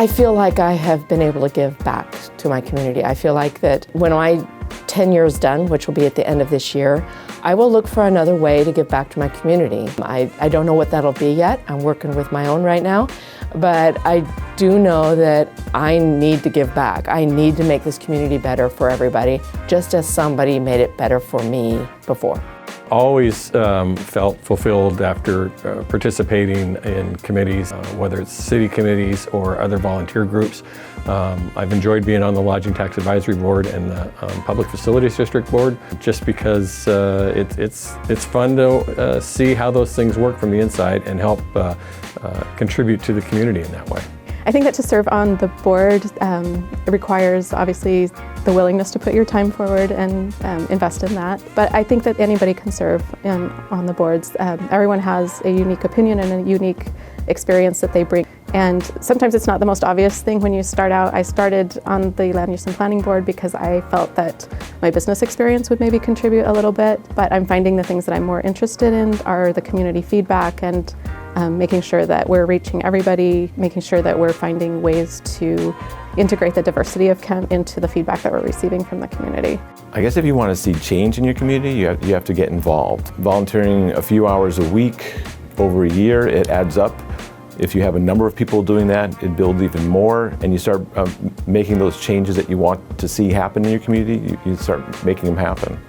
I feel like I have been able to give back to my community. I feel like that when my 10 years done, which will be at the end of this year, I will look for another way to give back to my community. I don't know what that'll be yet. I'm working with my own right now, but I do know that I need to give back. I need to make this community better for everybody, just as somebody made it better for me before. Always felt fulfilled after participating in committees, whether it's city committees or other volunteer groups. I've enjoyed being on the Lodging Tax Advisory Board and the Public Facilities District Board, just because it's fun to see how those things work from the inside and help contribute to the community in that way. I think that to serve on the board it requires obviously the willingness to put your time forward and invest in that. But I think that anybody can serve on the boards. Everyone has a unique opinion and a unique experience that they bring. And sometimes it's not the most obvious thing when you start out. I started on the Land Use and Planning Board because I felt that my business experience would maybe contribute a little bit, but I'm finding the things that I'm more interested in are the community feedback and making sure that we're reaching everybody, making sure that we're finding ways to integrate the diversity of Kent into the feedback that we're receiving from the community. I guess if you want to see change in your community, you have to get involved. Volunteering a few hours a week over a year, it adds up. If you have a number of people doing that, it builds even more, and you start making those changes that you want to see happen in your community, you start making them happen.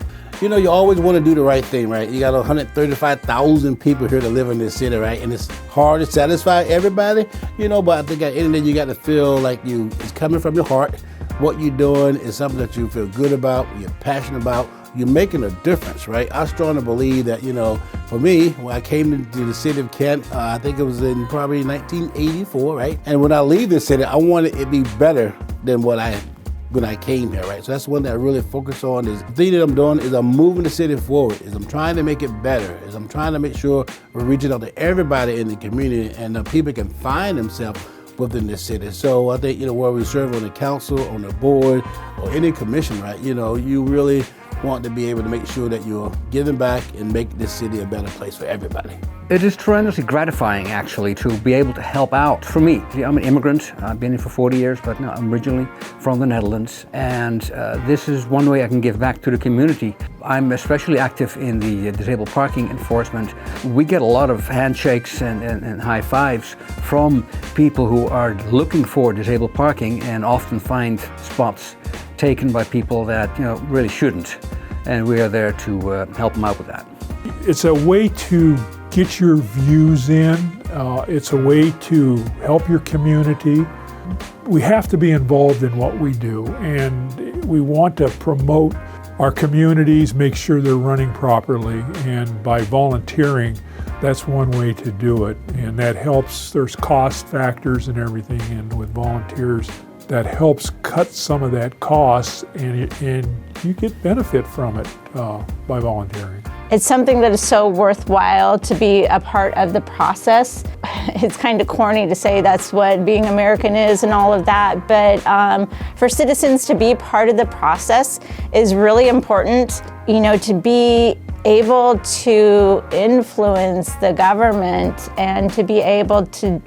You know, you always want to do the right thing, right? You got 135,000 people here to live in this city, right? And it's hard to satisfy everybody, you know, but I think at the end of the day, you got to feel like it's coming from your heart. What you're doing is something that you feel good about, you're passionate about, you're making a difference, right? I strongly believe that, you know, for me, when I came into the city of Kent, I think it was in probably 1984, right? And when I leave this city, I wanted it to be better than when I came here, right? So that's one that I really focus on. Is the thing that I'm doing is I'm moving the city forward, is I'm trying to make it better, is I'm trying to make sure we're reaching out to everybody in the community and people can find themselves within this city. So I think, you know, where we serve on the council, on the board, or any commission, right? You know, you really want to be able to make sure that you're giving back and make this city a better place for everybody. It is tremendously gratifying, actually, to be able to help out. For me, I'm an immigrant. I've been here for 40 years, but no, I'm originally from the Netherlands. And this is one way I can give back to the community. I'm especially active in the disabled parking enforcement. We get a lot of handshakes and high fives from people who are looking for disabled parking and often find spots taken by people that, you know, really shouldn't. And we are there to help them out with that. It's a way to get your views in. It's a way to help your community. We have to be involved in what we do, and we want to promote our communities, make sure they're running properly, and by volunteering, that's one way to do it. And that helps, there's cost factors and everything, and with volunteers, that helps cut some of that cost, and you get benefit from it by volunteering. It's something that is so worthwhile to be a part of the process. It's kind of corny to say that's what being American is and all of that, but for citizens to be part of the process is really important. You know, to be able to influence the government and to be able to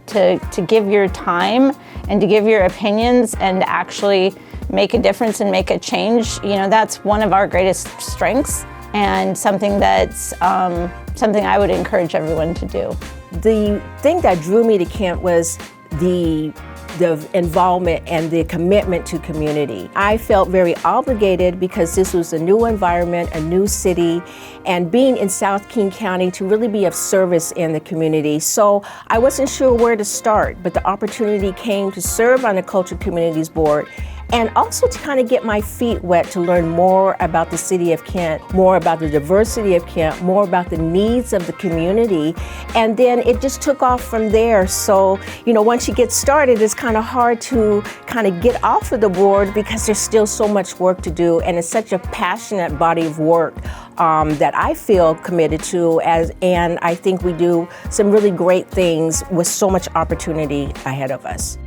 give your time and to give your opinions and actually make a difference and make a change, you know, that's one of our greatest strengths and something that's something I would encourage everyone to do. The thing that drew me to Kent was the involvement and the commitment to community. I felt very obligated because this was a new environment, a new city, and being in South King County to really be of service in the community. So I wasn't sure where to start, but the opportunity came to serve on the Cultural Communities Board and also to kind of get my feet wet to learn more about the city of Kent, more about the diversity of Kent, more about the needs of the community. And then it just took off from there. So, you know, once you get started, it's kind of hard to kind of get off of the board because there's still so much work to do. And it's such a passionate body of work that I feel committed to, and I think we do some really great things with so much opportunity ahead of us.